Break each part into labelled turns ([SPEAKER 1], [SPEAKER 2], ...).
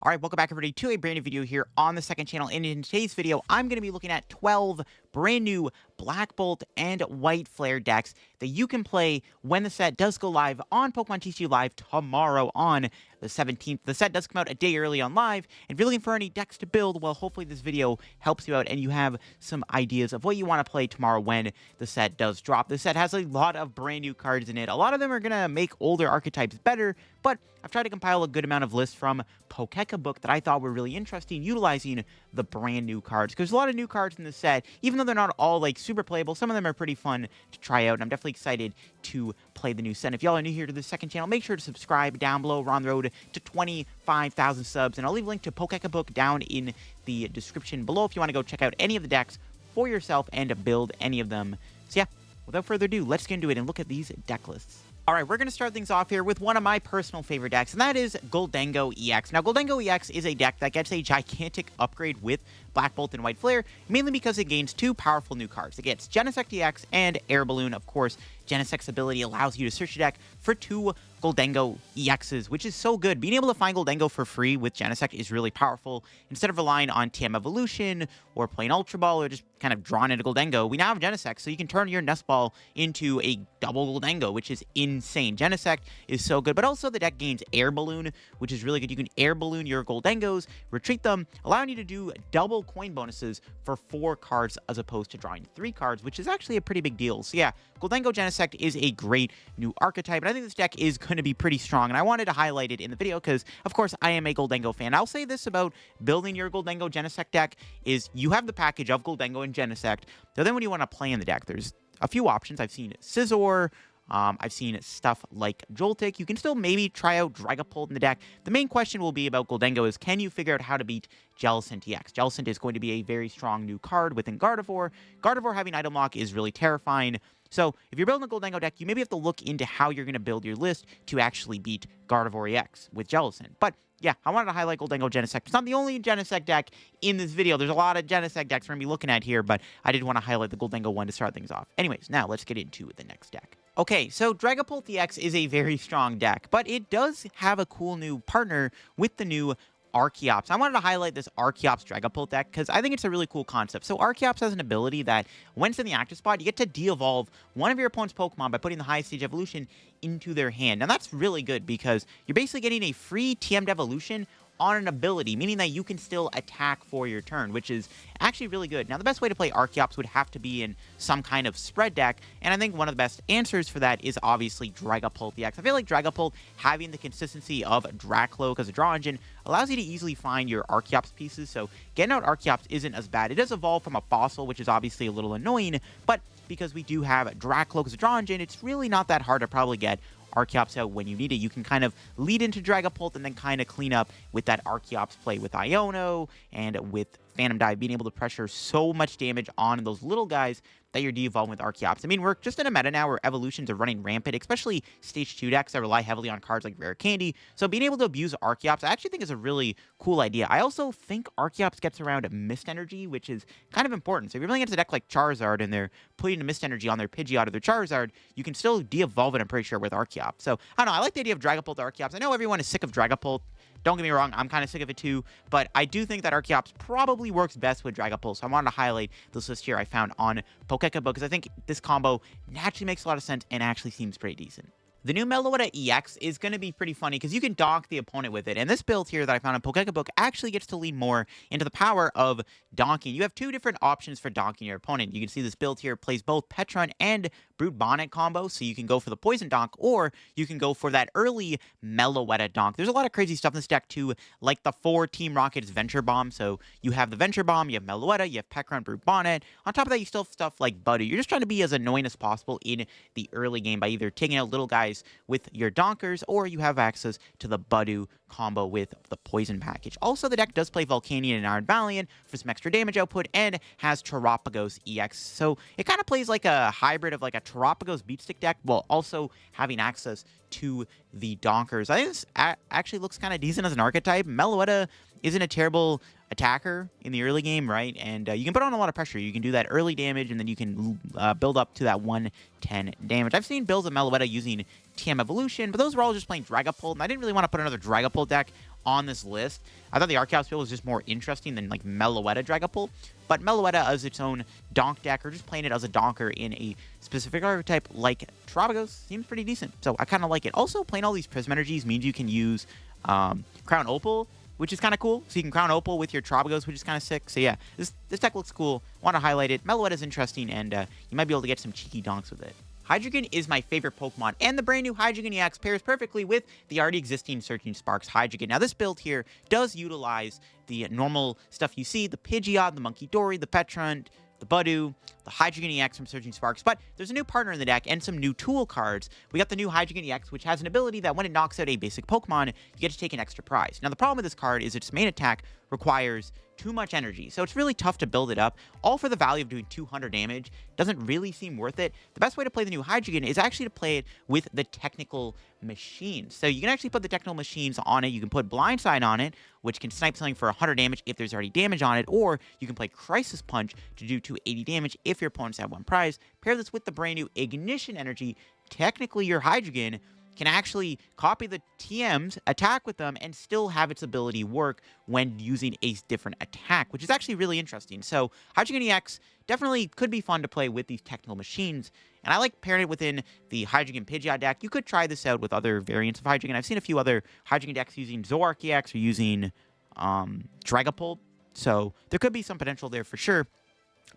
[SPEAKER 1] Alright, welcome back everybody to a brand new video here on the second channel, and in today's video, I'm going to be looking at 12 brand new Black Bolt and White Flare decks that you can play when the set does go live on Pokemon TCG Live tomorrow on the 17th. The set does come out a day early on live, and if you're looking for any decks to build, well, hopefully this video helps you out and you have some ideas of what you want to play tomorrow when the set does drop. The set has a lot of brand new cards in it. A lot of them are going to make older archetypes better, but I've tried to compile a good amount of lists from Book that I thought were really interesting, utilizing the brand new cards. Because there's a lot of new cards in the set, even though they're not all like super playable, some of them are pretty fun to try out, and I'm definitely excited to play the new set. If y'all are new here to the second channel, make sure to subscribe down below. We're on the road to 25,000 subs, and I'll leave a link to Book down in the description below if you want to go check out any of the decks for yourself and build any of them. So yeah, without further ado, let's get into it and look at these deck lists. Alright, we're going to start things off here with one of my personal favorite decks, and that is Gano EX. Now, Gano EX is a deck that gets a gigantic upgrade with Black Bolt and White Flare, mainly because it gains two powerful new cards. It gets Genesect DX and Air Balloon. Of course, Genesect's ability allows you to search your deck for two Gano EXs, which is so good. Being able to find Gano for free with Genesect is really powerful. Instead of relying on TM Evolution or playing Ultra Ball or just kind of drawn into Gano, we now have Genesect, so you can turn your Nest Ball into a double Gano, which is insane. Genesect is so good, but also the deck gains Air Balloon, which is really good. You can Air Balloon your Gangos, retreat them, allowing you to do double coin bonuses for 4 cards as opposed to drawing 3 cards, which is actually a pretty big deal. So yeah, Gano Genesect is a great new archetype, and I think this deck is going to be pretty strong, and I wanted to highlight it in the video because, of course, I am a Gano fan. I'll say this about building your Gano Genesect deck is you have the package of Gano and Genesect, so then when you want to play in the deck, there's a few options. I've seen Scizor, I've seen stuff like Joltik. You can still maybe try out Dragapult in the deck. The main question will be about Gano is, can you figure out how to beat Jelson DX? Jelson is going to be a very strong new card within Gardevoir. Gardevoir having item lock is really terrifying. So if you're building a Gano deck, you maybe have to look into how you're going to build your list to actually beat Gardevoir EX with Jelson. But yeah, I wanted to highlight Gano Genesect. It's not the only Genesect deck in this video. There's a lot of Genesect decks we're going to be looking at here, but I did want to highlight the Gano one to start things off. Anyways, now let's get into the next deck. Okay, so Dragapult DX is a very strong deck, but it does have a cool new partner with the new Archeops. I wanted to highlight this Archeops Dragapult deck because I think it's a really cool concept. So Archeops has an ability that when it's in the active spot, you get to de-evolve one of your opponent's Pokemon by putting the highest stage evolution into their hand. Now that's really good because you're basically getting a free TM'd evolution on an ability, meaning that you can still attack for your turn, which is actually really good. Now, the best way to play Archeops would have to be in some kind of spread deck, and I think one of the best answers for that is obviously Dragapult DX. I feel like Dragapult, having the consistency of Dracloak as a draw engine, allows you to easily find your Archeops pieces, so getting out Archeops isn't as bad. It does evolve from a fossil, which is obviously a little annoying, but because we do have Dracloak as a draw engine, it's really not that hard to probably get Archeops out when you need it. You can kind of lead into Dragapult and then kind of clean up with that Archeops play with Iono and with Phantom Dive, being able to pressure so much damage on those little guys that you're de-evolving with Archeops. I mean, we're just in a meta now where evolutions are running rampant, especially Stage 2 decks that rely heavily on cards like Rare Candy. So being able to abuse Archeops, I actually think is a really cool idea. I also think Archeops gets around Mist Energy, which is kind of important. So if you're running into a deck like Charizard and they're putting a Mist Energy on their Pidgeot or their Charizard, you can still de-evolve it, I'm pretty sure, with Archeops. So, I don't know, I like the idea of Dragapult to Archeops. I know everyone is sick of Dragapult. Don't get me wrong, I'm kind of sick of it too, but I do think that Archeops probably works best with Dragapult, so I wanted to highlight this list here I found on Book because I think this combo naturally makes a lot of sense and actually seems pretty decent. The new Meloetta EX is going to be pretty funny because you can donk the opponent with it, and this build here that I found on Book actually gets to lean more into the power of donking. You have two different options for donking your opponent. You can see this build here plays both Petron and Brute Bonnet combo, so you can go for the Poison Donk, or you can go for that early Meloetta donk. There's a lot of crazy stuff in this deck too, like the 4 Team Rocket's Venture Bomb. So you have the Venture Bomb, you have Meloetta, you have Petron, Brute Bonnet. On top of that, you still have stuff like Budu. You're just trying to be as annoying as possible in the early game by either taking out little guys with your Donkers, or you have access to the Budu combo with the Poison package. Also, the deck does play Volcanion and Iron Valiant for some extra damage output, and has Terapagos EX. So it kind of plays like a hybrid of like a Terapagos Beatstick deck, while also having access to the Donkers. I think this actually looks kind of decent as an archetype. Meloetta isn't a terrible attacker in the early game, right? And you can put on a lot of pressure. You can do that early damage, and then you can build up to that 110 damage. I've seen builds of Meloetta using TM Evolution, but those were all just playing Dragapult, and I didn't really want to put another Dragapult deck on this list. I thought the Archeops build was just more interesting than like Meloetta Dragapult, but Meloetta as its own donk deck, or just playing it as a donker in a specific archetype like Trabagos, seems pretty decent. So I kind of like it. Also, playing all these Prism Energies means you can use Crown Opal, which is kind of cool. So you can Crown Opal with your Trabagos, which is kind of sick. So yeah, this deck looks cool. Want to highlight it. Meloetta is interesting, and you might be able to get some cheeky donks with it. Hydroen is my favorite Pokemon, and the brand new Hydroen EX pairs perfectly with the already existing Surging Sparks Hydroen. Now, this build here does utilize the normal stuff you see, the Pidgeot, the Munkidori, the Petrunt, the Budu, the Hydroen EX from Surging Sparks, but there's a new partner in the deck and some new tool cards. We got the new Hydroen EX, which has an ability that when it knocks out a basic Pokemon, you get to take an extra prize. Now, the problem with this card is its main attack requires too much energy, so it's really tough to build it up, all for the value of doing 200 damage. Doesn't really seem worth it. The best way to play the new Hydroen is actually to play it with the technical machines. So you can actually put the technical machines on it. You can put Blindside on it, which can snipe something for 100 damage if there's already damage on it, or you can play Crisis Punch to do 280 damage if your opponents have one prize. Pair this with the brand new Ignition Energy. Technically, your Hydroen can actually copy the TMs, attack with them, and still have its ability work when using a different attack, which is actually really interesting. So Hydroen EX definitely could be fun to play with these technical machines, and I like pairing it within the Hydroen Pidgeot deck. You could try this out with other variants of Hydroen. I've seen a few other Hydroen decks using Zoroark EX or using Dragapult, so there could be some potential there for sure.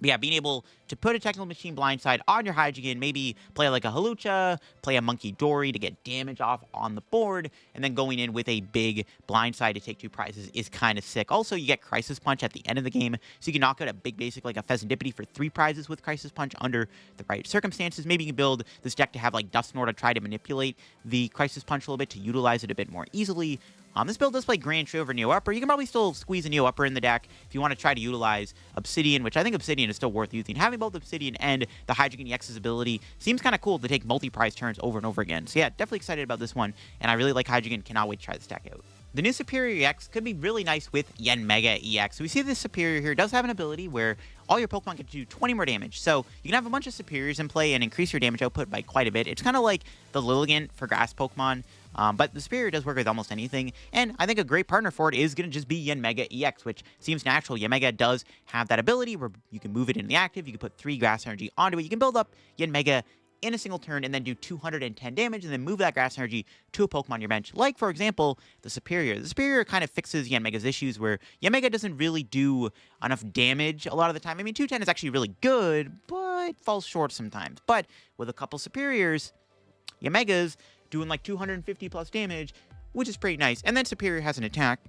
[SPEAKER 1] But yeah, being able to put a technical machine blindside on your Hydroen, maybe play like a Hawlucha, play a Munkidori to get damage off on the board, and then going in with a big blindside to take 2 prizes is kind of sick. Also, you get Crisis Punch at the end of the game, so you can knock out a big basic like a Pheasantipity for 3 prizes with Crisis Punch under the right circumstances. Maybe you can build this deck to have like Dusknoir to try to manipulate the Crisis Punch a little bit to utilize it a bit more easily. This build does play Grand Trio over Neo Upper. You can probably still squeeze a Neo Upper in the deck if you want to try to utilize Obsidian, which I think Obsidian is still worth using. Having both Obsidian and the Hydroen EX's ability seems kind of cool to take multi-prize turns over and over again. So yeah, definitely excited about this one, and I really like Hydroen. Cannot wait to try this deck out. The new Superior EX could be really nice with Yanmega EX. So we see this Superior here does have an ability where all your Pokemon get to do 20 more damage. So you can have a bunch of Superiors in play and increase your damage output by quite a bit. It's kind of like the Lilligant for grass Pokemon. But the Superior does work with almost anything, and I think a great partner for it is going to just be Yanmega EX, which seems natural. Yanmega does have that ability where you can move it in the active, you can put 3 grass energy onto it, you can build up Yanmega in a single turn and then do 210 damage and then move that grass energy to a Pokemon on your bench, like, for example, the Superior. The Superior kind of fixes Yanmega's issues where Yanmega doesn't really do enough damage a lot of the time. I mean, 210 is actually really good, but falls short sometimes. But with a couple Superiors, Yanmega's doing like 250 plus damage, which is pretty nice. And then Superior has an attack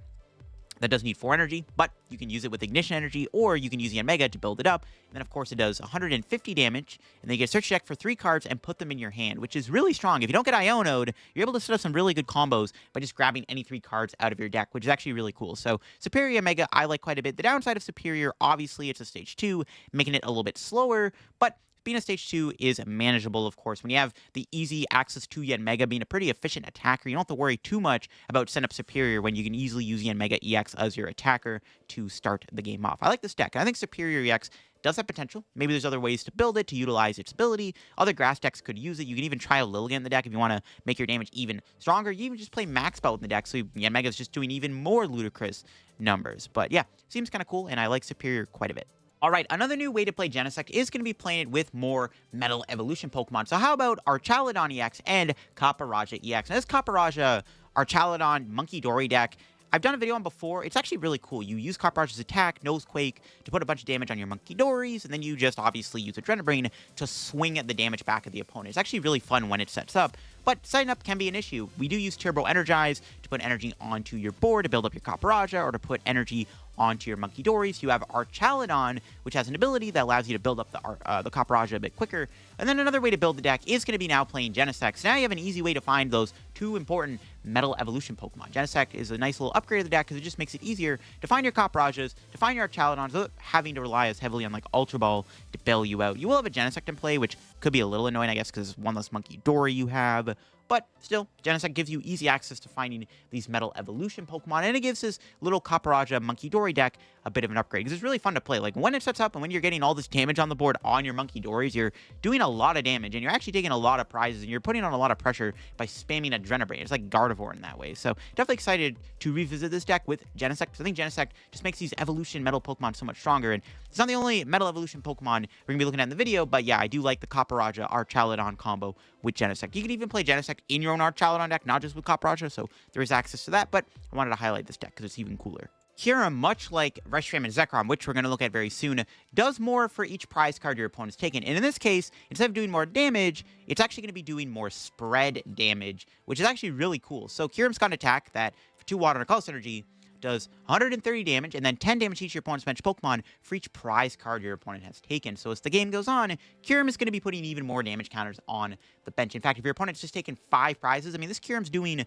[SPEAKER 1] that does need 4 energy, but you can use it with Ignition Energy, or you can use Yanmega to build it up. And then, of course, it does 150 damage, and then you get a search deck for 3 cards and put them in your hand, which is really strong. If you don't get Iono'd, you're able to set up some really good combos by just grabbing any 3 cards out of your deck, which is actually really cool. So Superior Yanmega, I like quite a bit. The downside of Superior, obviously, it's a Stage 2, making it a little bit slower, but being a Stage 2 is manageable, of course. When you have the easy access to Yanmega being a pretty efficient attacker, you don't have to worry too much about setting up Superior when you can easily use Yanmega EX as your attacker to start the game off. I like this deck. I think Superior EX does have potential. Maybe there's other ways to build it to utilize its ability. Other grass decks could use it. You can even try a Lilligant in the deck if you want to make your damage even stronger. You even just play Max Belt in the deck, so Yanmega is just doing even more ludicrous numbers. But yeah, seems kind of cool, and I like Superior quite a bit. Alright, another new way to play Genesect is going to be playing it with more Metal Evolution Pokemon. So how about Archaladon EX and Kaparaja EX? Now this Kaparaja Archaladon Munkidori deck, I've done a video on before. It's actually really cool. You use Kaparaja's attack, Nosequake, to put a bunch of damage on your Munkidoris, and then you just obviously use Adrenabrain to swing at the damage back at the opponent. It's actually really fun when it sets up, but setting up can be an issue. We do use Turbo Energize to put energy onto your board to build up your Kaparaja, or to put energy onto your Munkidoris. You have Archaladon, which has an ability that allows you to build up the Kaparaja a bit quicker. And then another way to build the deck is going to be now playing Genesect. So now you have an easy way to find those 2 important Metal Evolution Pokemon. Genesect is a nice little upgrade of the deck because it just makes it easier to find your Kaparajas, to find your Archaladons, without having to rely as heavily on like Ultra Ball to bail you out. You will have a Genesect in play, which could be a little annoying, I guess, because it's one less Munkidori you have. But still, Genesect gives you easy access to finding these Metal Evolution Pokemon, and it gives this little Kaparaja Munkidori deck a bit of an upgrade, because it's really fun to play. Like, when it sets up and when you're getting all this damage on the board on your Munkidoris, you're doing a lot of damage, and you're actually taking a lot of prizes, and you're putting on a lot of pressure by spamming Adrenabrain. It's like Gardevoir carnivore in that way. So definitely excited to revisit this deck with Genesect. I think Genesect just makes these evolution metal Pokemon so much stronger. And it's not the only metal evolution Pokemon we're going to be looking at in the video, but yeah, I do like the Copperajah Archaludon combo with Genesect. You can even play Genesect in your own Archaludon deck, not just with Copperajah, so there is access to that, but I wanted to highlight this deck because it's even cooler. Kierum, much like Reshiram and Zekrom, which we're going to look at very soon, does more for each prize card your opponent's taken. And in this case, instead of doing more damage, it's actually going to be doing more spread damage, which is actually really cool. So Kierum's got an attack that, for 2 water and a Color Synergy, does 130 damage, and then 10 damage to each of your opponent's bench Pokemon for each prize card your opponent has taken. So as the game goes on, Kierum is going to be putting even more damage counters on the bench. In fact, if your opponent's just taken 5 prizes, I mean, this Kierum's doing,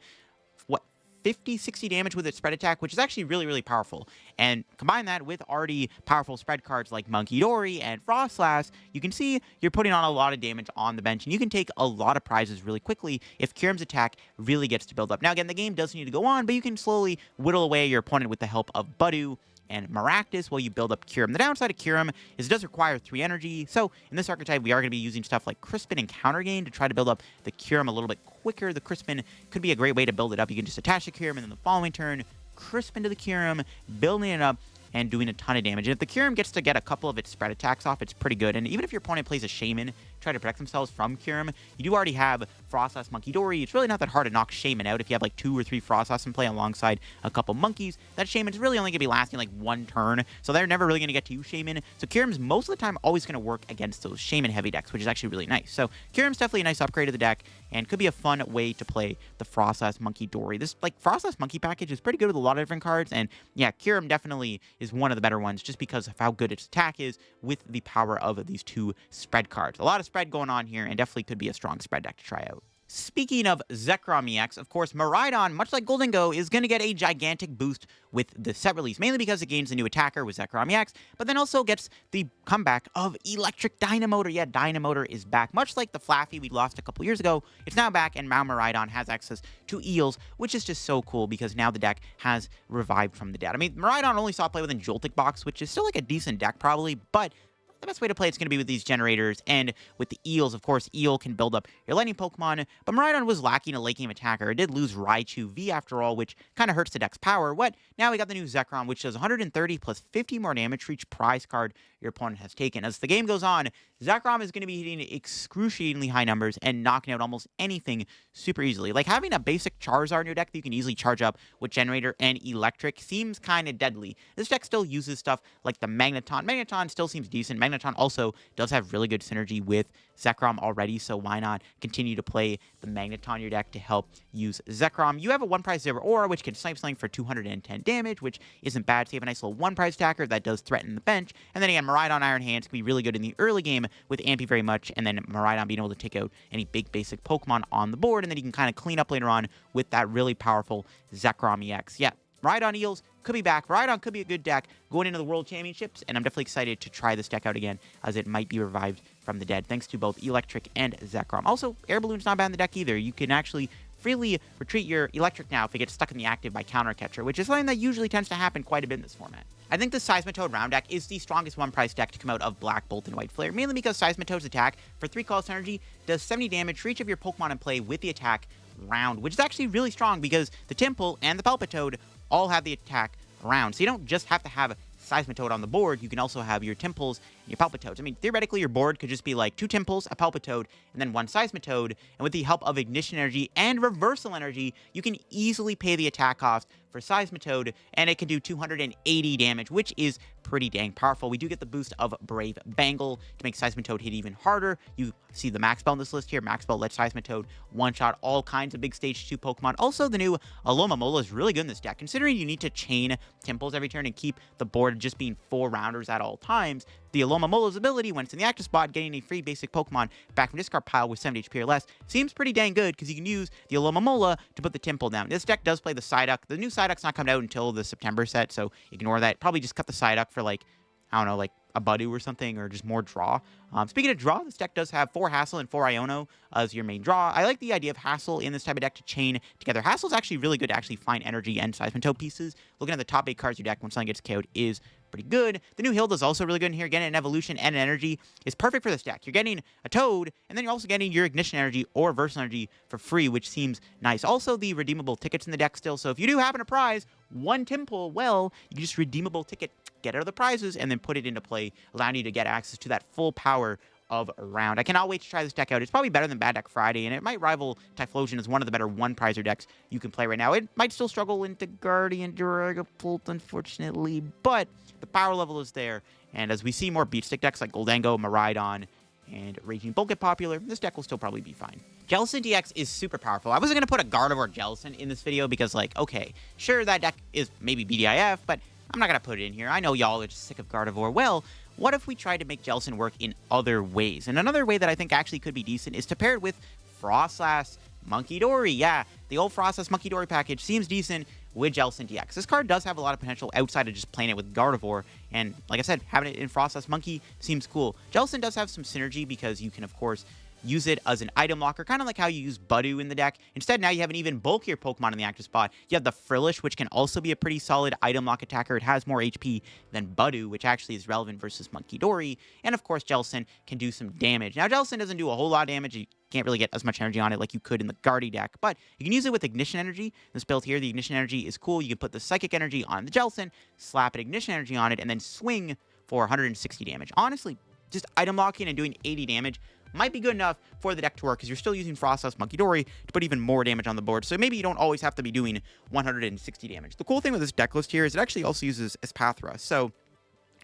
[SPEAKER 1] what, 50, 60 damage with its spread attack, which is actually really, really powerful. And combine that with already powerful spread cards like Monkey Dory and Frostlass, you can see you're putting on a lot of damage on the bench, and you can take a lot of prizes really quickly if Kierum's attack really gets to build up. Now, again, the game does need to go on, but you can slowly whittle away your opponent with the help of Budew and Maractus while you build up Kierum. The downside of Kierum is it does require 3 energy, so in this archetype, we are going to be using stuff like Crispin and Counter Gain to try to build up the Kierum a little bit quicker. The Crispin could be a great way to build it up. You can just attach the Kierum, and then the following turn, Crispin to the Kierum, building it up, and doing a ton of damage. And if the Kierum gets to get a couple of its spread attacks off, it's pretty good. And even if your opponent plays a Shaman, try to protect themselves from Kierum, you do already have Frostlass, Monkey Dory. It's really not that hard to knock Shaman out if you have like 2 or 3 Frostlass in play alongside a couple Monkeys. That Shaman's really only going to be lasting like 1 turn, so they're never really going to get to you, Shaman. So Kierum's most of the time always going to work against those Shaman heavy decks, which is actually really nice. So Kierum's definitely a nice upgrade to the deck and could be a fun way to play the Frostlass Monkey Dory. This like Frostlass Monkey package is pretty good with a lot of different cards, and yeah, Kierum definitely is one of the better ones just because of how good its attack is with the power of these 2 spread cards. A lot of spread going on here, and definitely could be a strong spread deck to try out. Speaking of Zekrom EX, of course, Moridon, much like Golden Go, is going to get a gigantic boost with the set release, mainly because it gains a new attacker with Zekrom EX, but then also gets the comeback of Electric Dynamotor. Yeah, Dynamotor is back. Much like the Flaffy we lost a couple years ago, it's now back, and now Moridon has access to Eels, which is just so cool because now the deck has revived from the dead. I mean, Moridon only saw play within Joltik Box, which is still like a decent deck probably, but the best way to play it's going to be with these generators and with the Eels. Of course, Eel can build up your lightning Pokemon, but Moridon was lacking a late game attacker. It did lose Raichu V after all, which kind of hurts the deck's power. Now we got the new Zekrom, which does 130 plus 50 more damage for each prize card your opponent has taken. As the game goes on, Zekrom is going to be hitting excruciatingly high numbers and knocking out almost anything super easily. Like having a basic Charizard in your deck that you can easily charge up with Generator and Electric seems kind of deadly. This deck still uses stuff like the Magneton. Magneton still seems decent. Magneton also does have really good synergy with Zekrom already, so why not continue to play the Magneton in your deck to help use Zekrom? You have a 1-prize Zero Aura, which can snipe something for 210 damage, which isn't bad. So you have a nice little 1-prize attacker that does threaten the bench. And then again, Moridon Iron Hands can be really good in the early game with Ampy very much, and then Moridon being able to take out any big basic Pokemon on the board, and then you can kind of clean up later on with that really powerful Zekrom EX. Yeah, Moridon Eels could be back. Moridon could be a good deck going into the World Championships, and I'm definitely excited to try this deck out again, as it might be revived from the dead, thanks to both Electric and Zekrom. Also, Air Balloon's not bad in the deck either. You can actually freely retreat your Electric now if it gets stuck in the active by Counter Catcher, which is something that usually tends to happen quite a bit in this format. I think the Seismatode round deck is the strongest 1-price deck to come out of Black Bolt and White Flare, mainly because Seismatode's attack for 3 Call Synergy does 70 damage for each of your Pokemon in play with the attack round, which is actually really strong because the Timple and the Palpitoad all have the attack round. So you don't just have to have Seismatode on the board, you can also have your Timples and your Palpitoads. I mean, theoretically, your board could just be like 2 Timples, a Palpitoad, and then 1 Seismatode, and with the help of Ignition Energy and Reversal Energy, you can easily pay the attack cost for Seismatode, and it can do 280 damage, which is pretty dang powerful. We do get the boost of Brave Bangle to make Seismatode hit even harder. You see the Max Bell in this list here. Max Bell lets Seismatode one-shot all kinds of big Stage 2 Pokemon. Also, the new Alomomola is really good in this deck. Considering you need to chain Timples every turn and keep the board just being 4 rounders at all times, the Alomamola's ability, when it's in the active spot, getting a free basic Pokemon back from discard pile with 70 HP or less, seems pretty dang good because you can use the Alomomola to put the Timple down. This deck does play the Psyduck. The new Psyduck's not coming out until the September set, so ignore that. Probably just cut the Psyduck for like, I don't know, like a Budu or something, or just more draw. Speaking of draw, this deck does have 4 Hassel and 4 Iono as your main draw. I like the idea of Hassel in this type of deck to chain together. Hassel is actually really good to actually find energy and Seismatode pieces. Looking at the top 8 cards of your deck when something gets KO'd is pretty good. The new Hilda is also really good in here. Getting an evolution and an energy is perfect for this deck. You're getting a Toad, and then you're also getting your ignition energy or versatile energy for free, which seems nice. Also, the redeemable tickets in the deck still. So if you do happen to prize one Timple, well, you can just redeemable ticket, get out of the prizes, and then put it into play, allowing you to get access to that full power of a round. I cannot wait to try this deck out. It's probably better than Bad Deck Friday, and it might rival Typhlosion as one of the better one-prizer decks you can play right now. It might still struggle into Guardian Dragapult, unfortunately, but the power level is there, and as we see more beat stick decks like Goldango, Moridon, and Raging Bolt get popular, this deck will still probably be fine. Jelson DX is super powerful. I wasn't going to put a Gardevoir Jelson in this video because, like, okay, sure, that deck is maybe BDIF, but I'm not going to put it in here. I know y'all are just sick of Gardevoir. Well, what if we tried to make Jelson work in other ways? And another way that I think actually could be decent is to pair it with Frostlass Monkey Dory. Yeah, the old Frostlass Monkey Dory package seems decent with Jelson DX. This card does have a lot of potential outside of just playing it with Gardevoir, and like I said, having it in Frostlass Monkey seems cool. Jelson does have some synergy because you can, of course, use it as an item locker, kind of like how you use Budu in the deck. Instead, now you have an even bulkier Pokemon in the active spot. You have the Frillish, which can also be a pretty solid item lock attacker. It has more HP than Budu, which actually is relevant versus Monkey Dory. And of course, Jelson can do some damage. Now, Jelson doesn't do a whole lot of damage. You can't really get as much energy on it like you could in the Guardy deck, but you can use it with Ignition Energy. This build here, the Ignition Energy is cool. You can put the Psychic Energy on the Jelson, slap an Ignition Energy on it, and then swing for 160 damage. Honestly, just item locking and doing 80 damage might be good enough for the deck to work because you're still using Frostlass Monkey Dory to put even more damage on the board. So maybe you don't always have to be doing 160 damage. The cool thing with this deck list here is it actually also uses Espathra. So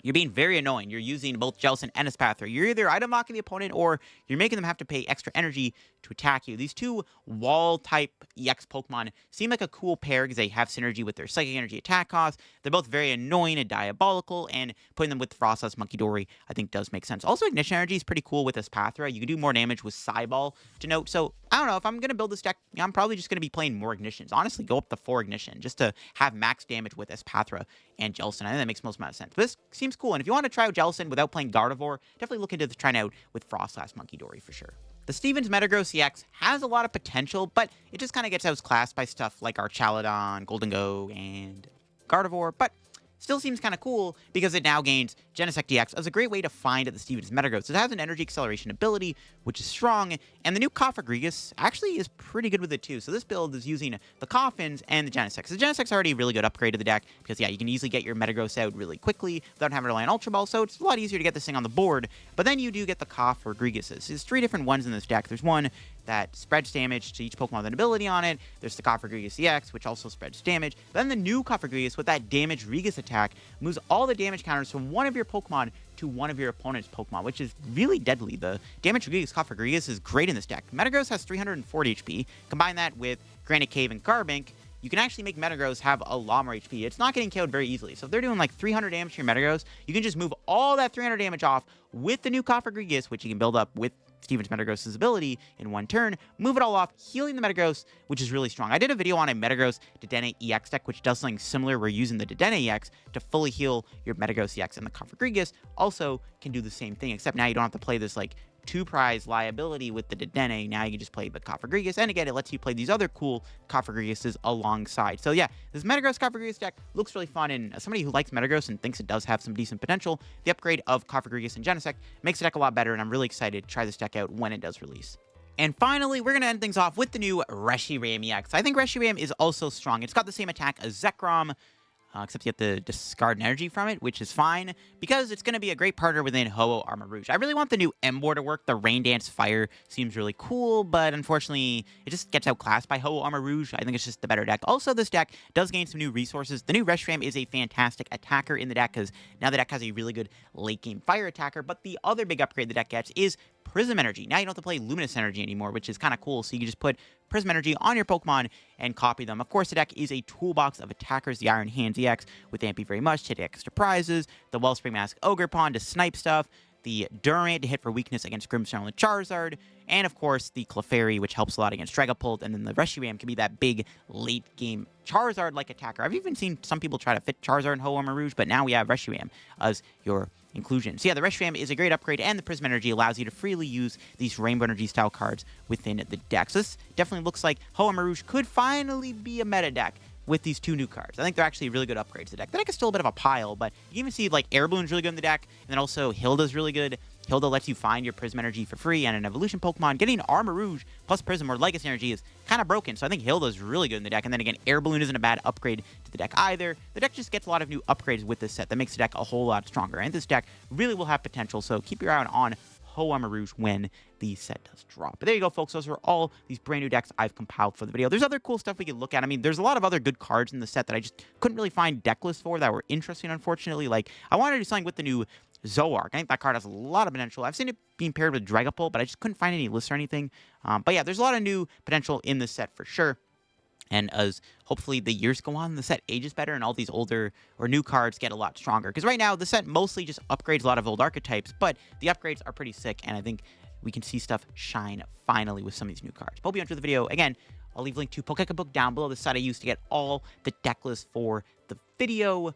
[SPEAKER 1] you're being very annoying. You're using both Jelson and Espathra. You're either item locking the opponent or you're making them have to pay extra energy to attack you. These two wall-type EX Pokemon seem like a cool pair because they have synergy with their Psychic Energy attack cost. They're both very annoying and diabolical, and putting them with Frostlass Monkey Dory I think does make sense. Also, Ignition Energy is pretty cool with Espathra. You can do more damage with Psyball to note. So, I don't know. If I'm going to build this deck, I'm probably just going to be playing more Ignitions. Honestly, go up to 4 Ignition just to have max damage with Espathra and Jelson. I think that makes most amount of sense. But this seems cool, and if you want to try out Jelson without playing Gardevoir, definitely look into trying out with Frostlass Monkey Dory for sure. The Stevens Metagross CX has a lot of potential, but it just kind of gets outclassed by stuff like our Chaladon, Goldango, and Gardevoir, but still seems kind of cool because it now gains Genesect DX as a great way to find the Stevens Metagross. It has an energy acceleration ability, which is strong, and the new Cofagrigus actually is pretty good with it too. So this build is using the Coffins and the Genesects. The Genesect's already a really good upgrade to the deck because, yeah, you can easily get your Metagross out really quickly without having to rely on Ultra Ball, so it's a lot easier to get this thing on the board. But then you do get the Cofagrigus. There's 3 different ones in this deck. There's one that spreads damage to each Pokemon with an ability on it. There's the Cofagrigus EX, which also spreads damage. Then the new Cofagrigus with that damage Regus attack moves all the damage counters from one of your Pokemon to one of your opponent's Pokemon, which is really deadly. The damage Regus Cofagrigus is great in this deck. Metagross has 340 HP. Combine that with Granite Cave and Garbink, you can actually make Metagross have a lot more HP. It's not getting KO'd very easily. So if they're doing like 300 damage to your Metagross, you can just move all that 300 damage off with the new Cofagrigus, which you can build up with Stevens Metagross' ability in one turn, move it all off, healing the Metagross, which is really strong. I did a video on a Metagross Dedenne EX deck, which does something similar. We're using the Dedenne EX to fully heal your Metagross EX, and the Cofagrigus also can do the same thing, except now you don't have to play this like 2-prize liability with the Dedenne. Now you can just play the Cofagrigus, and again, it lets you play these other cool Cofagriguses alongside. So yeah, this Metagross Cofagrigus deck looks really fun, and as somebody who likes Metagross and thinks it does have some decent potential, the upgrade of Cofagrigus and Genesect makes the deck a lot better, and I'm really excited to try this deck out when it does release. And finally, we're going to end things off with the new Reshiram EX. I think Reshiram is also strong. It's got the same attack as Zekrom, except you have to discard an energy from it, which is fine, because it's going to be a great partner within Ho-Oh Armor Rouge. I really want the new Emboar to work. The Rain Dance Fire seems really cool, but unfortunately, it just gets outclassed by Ho-Oh Armor Rouge. I think it's just the better deck. Also, this deck does gain some new resources. The new Reshiram is a fantastic attacker in the deck, because now the deck has a really good late-game fire attacker, but the other big upgrade the deck gets is Prism Energy. Now you don't have to play Luminous Energy anymore, which is kind of cool, so you can just put Prism Energy on your Pokemon and copy them. Of course, the deck is a toolbox of attackers. The Iron Hands EX with Thank You Very Much to take extra prizes, the Wellspring Mask Ogre Pond to snipe stuff, the Durant to hit for weakness against Grimmsnarl and Charizard, and of course the Clefairy, which helps a lot against Dragapult, and then the Reshiram can be that big late-game Charizard-like attacker. I've even seen some people try to fit Charizard in Ho-Oh Armor Rouge, but now we have Reshiram as your inclusion. So yeah, the Reshiram is a great upgrade, and the Prism Energy allows you to freely use these Rainbow Energy style cards within the deck. So this definitely looks like Hoa Marouge could finally be a meta deck with these 2 new cards. I think they're actually really good upgrades to the deck. The deck is still a bit of a pile, but you can even see like Air Balloon's really good in the deck, and then also Hilda's really good. Hilda lets you find your Prism Energy for free, and an evolution Pokemon getting Armarouge plus Prism or Legacy Energy is kind of broken, so I think Hilda's really good in the deck. And then again, Air Balloon isn't a bad upgrade to the deck either. The deck just gets a lot of new upgrades with this set that makes the deck a whole lot stronger, and this deck really will have potential, so keep your eye on Hoa Marouge when the set does drop. But there you go, folks. Those are all these brand new decks I've compiled for the video. There's other cool stuff we could look at. I mean, there's a lot of other good cards in the set that I just couldn't really find deck lists for that were interesting, unfortunately. Like, I wanted to do something with the new Zoroark. I think that card has a lot of potential. I've seen it being paired with Dragapult, but I just couldn't find any lists or anything. But yeah, there's a lot of new potential in this set for sure. And as hopefully the years go on, the set ages better and all these older or new cards get a lot stronger. Because right now, the set mostly just upgrades a lot of old archetypes, but the upgrades are pretty sick, and I think we can see stuff shine finally with some of these new cards. Hope you enjoyed the video. Again, I'll leave a link to Pokemon down below, the site I used to get all the deck lists for the video.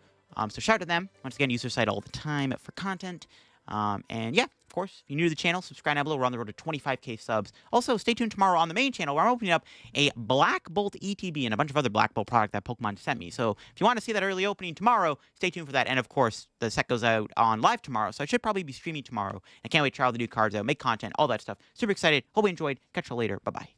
[SPEAKER 1] So shout out to them. Once again, use their site all the time for content. And yeah, of course, if you're new to the channel, subscribe down below. We're on the road to 25k subs. Also, stay tuned tomorrow on the main channel where I'm opening up a Black Bolt ETB and a bunch of other Black Bolt product that Pokemon sent me. So if you want to see that early opening tomorrow, stay tuned for that. And of course, the set goes out on live tomorrow, so I should probably be streaming tomorrow. I can't wait to try all the new cards out, make content, all that stuff. Super excited. Hope you enjoyed. Catch you later. Bye-bye.